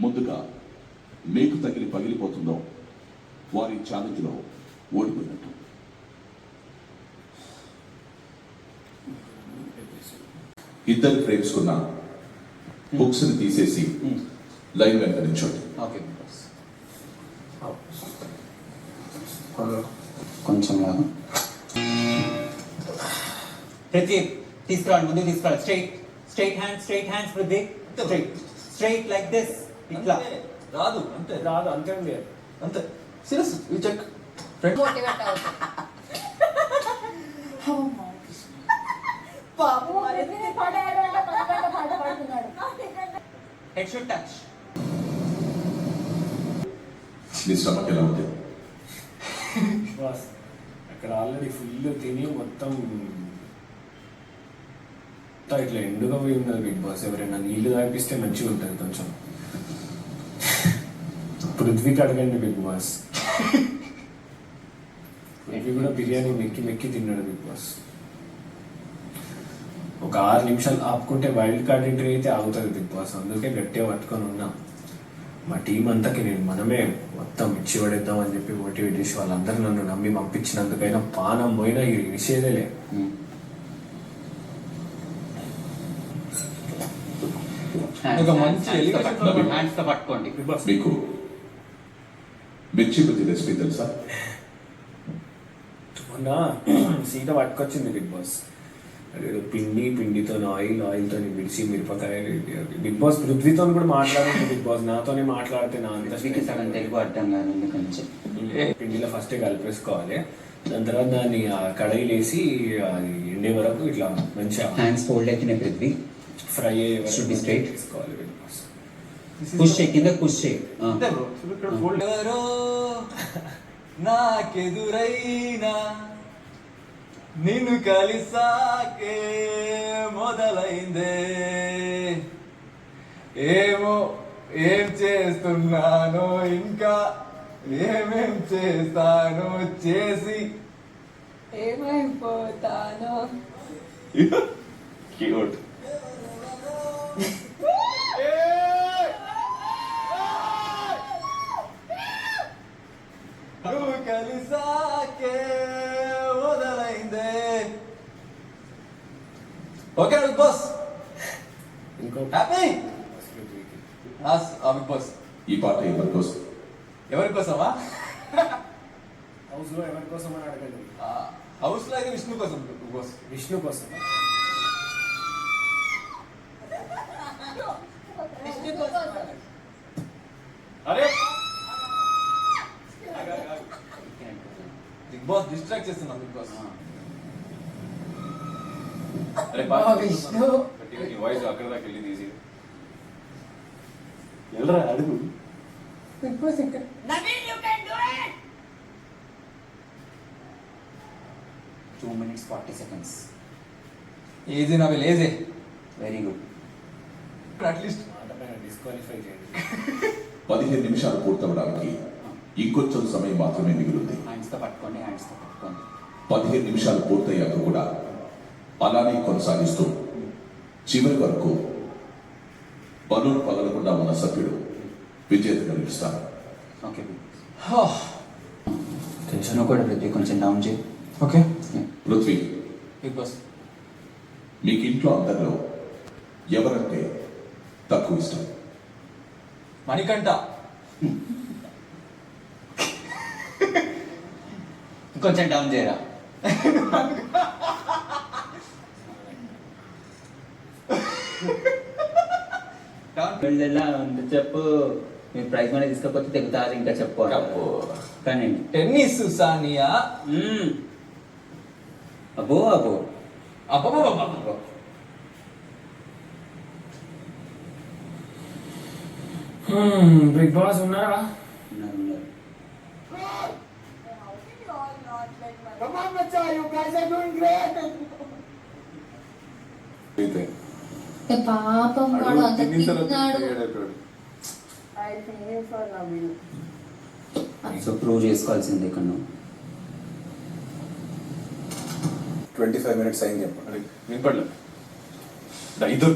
ముందుగా మేకు తగిలి పగిలిపోతుందో వారి ఛాలెంజ్లో ఓడిపోయినట్టు. ఇద్దరు ఫ్రేమ్స్ ఉన్న బుక్స్ ని తీసేసి లైన్ వెంట నిల్చోండి. కొంచెం ప్రదీప్ తీసుకురావాలి, ముందు తీసుకురావాలి. Straight hands Pradeep, straight like this. ఇట్లా రాదు అంతే ఉంది అంతే. సీరియస్ యు చెక్ ఫ్రెండ్ బాబు అదినే పడాడు పాట పాడుతున్నాడు. Head should touch. నీ స్టమక్ ఎలా ఉంది? బాస్ అక్కడ ఆల్రెడీ ఫుల్ తిని మొత్తం ఇట్లా ఎండుగా పోయి ఉన్నది బిగ్ బాస్. ఎవరైనా నీళ్లు తాగిపిస్తే మంచిగా ఉంటుంది కొంచెం. పృథ్వీకి అడగండి బిగ్ బాస్. పృథ్వీ కూడా బిర్యానీ మెక్కి తిన్నాడు బిగ్ బాస్. ఒక 6 నిమిషాలు ఆపుకుంటే వైల్డ్ కార్డ్ ఎంట్రీ అయితే ఆగుతుంది బిగ్ బాస్. అందుకే గట్టిగా పట్టుకొని ఉన్నాం. మా టీం అంతాకి మనమే మొత్తం ఇచ్చి పడేద్దాం అని చెప్పి మోటివేట్ చేసి వాళ్ళందరూ నన్ను నమ్మి పంపించినందుకైనా పానం పోయినా ఈ విషయదేలే. పట్టుకోండి. మీకు మిర్చి బుద్ధి రెసిపీ తెలుసా? మొన్న సీత పట్టుకొచ్చింది బిగ్ బాస్. అదేదో పిండితో ఆయిల్తో మిర్చి మిరపకాయ. బిగ్ బాస్ పృథ్వీతో కూడా మాట్లాడుతుంది బిగ్ బాస్. నాతోనే మాట్లాడితే నా తెలుగు అర్థం కాదు. ఎందుకంటే పిండిలో ఫస్ట్ కలిపేసుకోవాలి. దాని తర్వాత దాన్ని కడాయిలు వేసి అది ఎండే వరకు ఇట్లా మంచిగా హ్యాండ్స్ ఫోల్డ్ అయితేనే పృథ్వీ ఫ్రై అయ్యే Should be straight. తీసుకోవాలి బిగ్ బాస్. పుష్ చేయి, కింద పుష్ చేయి. ఎవరో నాకెదురైనా నిన్ను కలిసాకే మొదలైందే, ఏమో ఏం చేస్తున్నానో ఇంకా ఏమేం చేస్తానో చేసి ఏమైపోతానో. క్యూట్. నువ్వు కలిసాకే మొదలైందే. ఓకే బిగ్ బాస్, ఇంకో హ్యాపీ బిగ్ బాస్. ఈ పాట ఎవరి కోసం? ఎవరి కోసమా? హౌస్ లో ఎవరి కోసం అని అడగండి. హౌస్ లో అయితే విష్ణు కోసం బిగ్ బాస్. విష్ణు కోసం. అరే బిగ్ బాస్ డిస్ట్రాక్ట్ చేస్తున్నా బిగ్ బాస్. అరే విష్ణు వాయిస్ అక్కడ దాకా వెళ్ళింది ఈజీ. వెళ్ళరా అడుగు. బిగ్ బాస్ ఇంకా Naveen, you can do it! 2 minutes 40 seconds. Easy నా లేజీ. Very good. అట్లీస్ట్ మాట పైన డిస్క్వాలిఫై చేయండి. 15 నిమిషాలు పూర్తవడానికి ఇంకొంచెం సమయం మాత్రమే మిగిలింది. హ్యాండ్స్తో పట్టుకోండి. 15 నిమిషాలు పూర్తయ్యాక కూడా అలానే కొనసాగిస్తూ చివరి వరకు బలూన్ పగలకుండా ఉన్న సభ్యుడు విజేతగా నిలుస్తారు. ఓకే. టెన్షన్ కూడా పృథ్వీ కొంచెం డౌన్ చేయి. Okay Prithvi, Bigg Boss. మీకు ఇంట్లో అందరిలో ఎవరంటే తక్కువ ఇష్టం? మణికంఠ. కొంచెం డౌన్ చేయరా. ఎలా ఉంది చెప్పు. మీరు ప్రైజ్ మనీ తీసుకోకపోతే తెగుతారు. ఇంకా చెప్పు కానీ టెన్నిస్ సానియా. అబ్బో అబ్బో బిగ్ బాస్ ఉన్నారా? ఉన్నారు. Come on, Macha, you guys are doing great. పాపం వాడు అంత తిన్నాడు. I feel for Naveen. So prove చేసుకోవాల్సింది ఇక్కడ నువ్వు. 25 minutes అయింది చెప్పండి. వినపడలేదు. ఇద్దరు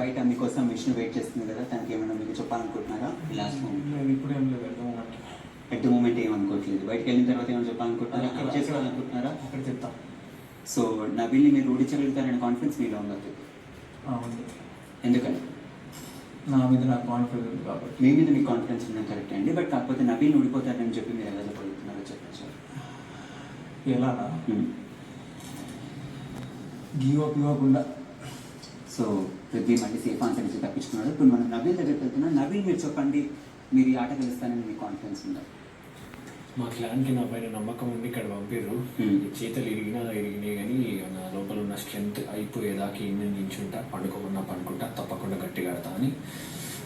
బయట మీకోసం విష్ణు వెయిట్ చేస్తుంది కదా, తనకి ఏమైనా మీకు చెప్పాలనుకుంటున్నారా లాస్ట్ మూమెంట్? నేను ఇప్పుడేం లేదు అర్థం ఎట్ ద మూమెంట్ ఏమనుకోవట్లేదు, బయటకు వెళ్ళిన తర్వాత ఏమైనా చెప్పాలనుకుంటున్నారా, ఇక్కడ చేసుకోవాలనుకుంటున్నారా? అక్కడ చెప్తాం. సో నబీల్ని మీరు ఓడించగలుగుతారనే కాన్ఫిడెన్స్ మీలో ఉన్నది, ఉంది. ఎందుకని? నా మీద నాకు కాన్ఫిడెన్స్ ఉంది కాబట్టి. మీ మీద మీకు కాన్ఫిడెన్స్ ఉన్నది కరెక్ట్ అండి, బట్ కాకపోతే నబీల్ ఓడిపోతారని చెప్పి మీరు ఎలా చెప్పగలుగుతున్నారో చెప్పచ్చు. ఎలా గివ్ అప్ ఇవ్వకుండా. సో పృథ్వీ మళ్ళీ సేఫ్ ఆన్సర్ నుంచి తప్పించుకున్నాడు. ఇప్పుడు మనం నబీల్ దగ్గరికి వెళ్తున్నాం. నబీల్ మీరు చెప్పండి, మీరు ఈ ఆట గెలుస్తానని మీకు కాన్ఫిడెన్స్ ఉందా? మా క్లాన్కి నా పైన నమ్మకం ఉంది, ఇక్కడ పంపిర్రు. చేతులు ఇరిగినాయి కానీ నా లోపల ఉన్న స్ట్రెంగ్త్ అయిపోయేదాకా ఇన్ని నించుంటా, పండుకుంటా తప్పకుండా గట్టిగా ఆడతా అని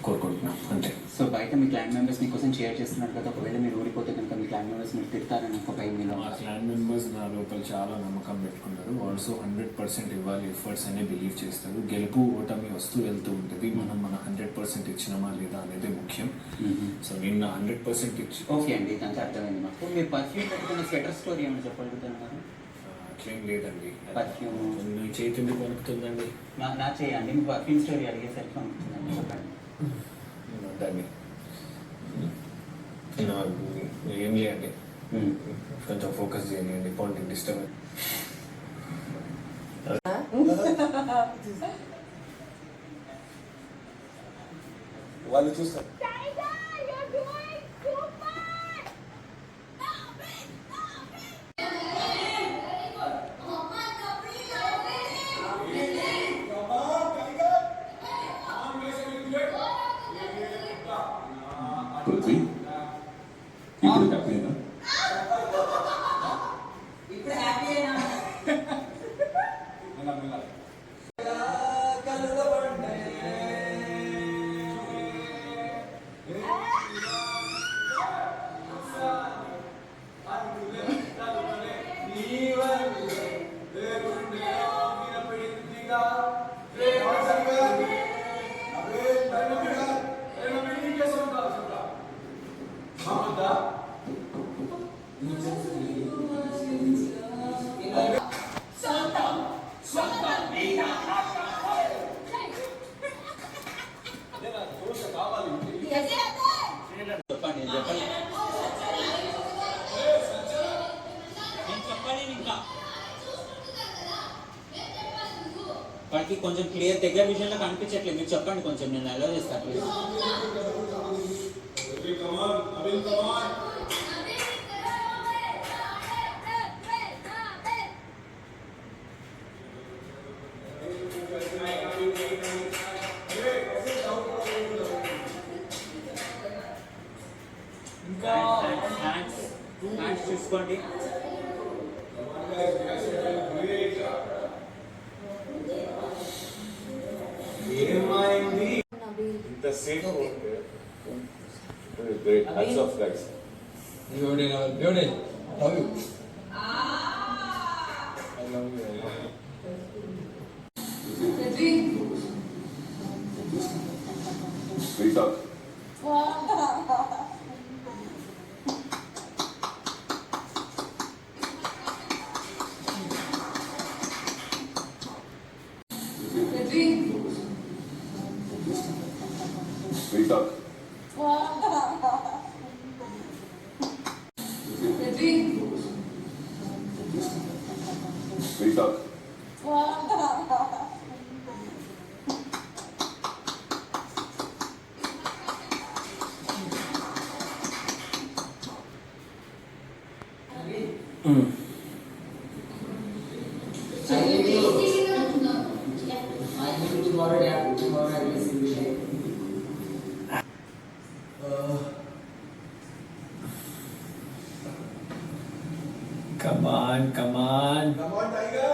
కోరుకుంటున్నాం అంతే. సో బయట మీ క్లాన్ మెంబర్స్ మీకోసం షేర్ చేస్తున్నారు కదా, ఒకవేళ మీరు ఓడిపోతే కనుక మీ క్లాన్ మెంబర్స్ మీరు తిడతారని ఒక భయం మీలో? మా క్లాన్ మెంబర్స్ నా లోపల చాలా నమ్మకం పెట్టుకున్నారు. ఆల్సో 100% ఇవ్వాలి ఎఫర్ట్స్ అనే బిలీవ్ చేస్తారు. గెలుపు ఓటమి వస్తూ వెళ్తూ ఉంటుంది, మనం మన 100% ఇచ్చినామా లేదా అనేది ముఖ్యం. సో నేను నా 100% ఇచ్చి. ఓకే అండి, ఇదంతా అర్థమైంది మాకు. మీరు పర్ఫ్యూమ్ పెట్టుకున్న స్వెటర్ స్టోరీ ఏమైనా చెప్పగలుగుతున్నారు? అట్లేం లేదండి. పర్ఫ్యూమ్ మీ చేతి ఎందుకు కొనుక్కుతుందండి? నా చేయండి, మీ పర్ఫ్యూమ్ స్టోరీ అడిగేసరికి అనుకుంటుందండి, చెప్పండి. దాన్ని ఏం లేదండి, కొంచెం ఫోకస్ చేయండి, పాయింట్ డిస్టర్బ్. వాళ్ళు చూస్తారు. Tiger, you're doing super! Stop it! Stop it! Prithvi ఇప్పుడు హ్యాపీనా? ఇప్పుడు హ్యాపీ అయినా చెప్పండి, చెప్పండి. నేను చెప్పాలి ఇంకా వాడికి కొంచెం క్లియర్ దగ్గర విషయంలో కనిపించట్లేదు, మీరు చెప్పండి కొంచెం, నేను ఎలా చేస్తాను ప్లీజ్. హ్యాండ్స్ చూసుకోండి. ఇంతసేపు గ్రేట్ హ్యాట్స్ ఆఫ్ గైస్. దేవుడే love you. I love you. Wake up. Wake up. Wake up. Come on, come on. Come on, Tiger.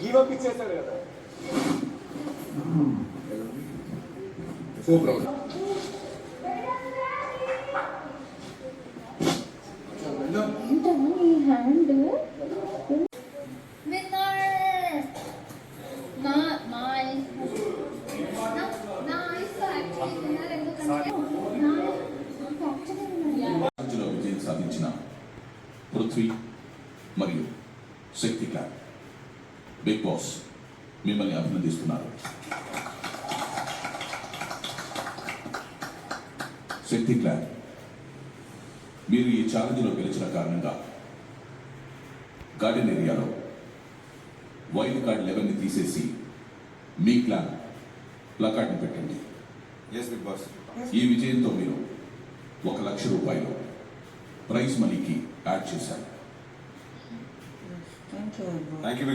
Give up ఇచ్చేస్తాడు కదా. So proud. ఏంటమ్మా నీ హ్యాండ్ నా ఐస్ యాక్చువల్లీ విన్నర్ ఎందుకంటే నాకు యాక్చువల్లీ ఛాలెంజ్లో విజయం సాధించిన పృథ్వీ మరియు శక్తి క్లాబ్ బిగ్ బాస్ మిమ్మల్ని అభినందిస్తున్నారు. శక్తి క్లాబ్, మీరు ఈ ఛాలెంజ్లో గెలిచిన కారణంగా గార్డెన్ ఏరియాలో వైల్డ్ కార్డ్ 11ని తీసేసి మీ క్లాబ్ ప్లకార్డ్ని పెట్టండి. Yes, Big Boss. ఈ విజయంతో మీరు 1 లక్ష రూపాయలు ప్రైజ్ మనీకి యాడ్ చేశారు. Thank you, Big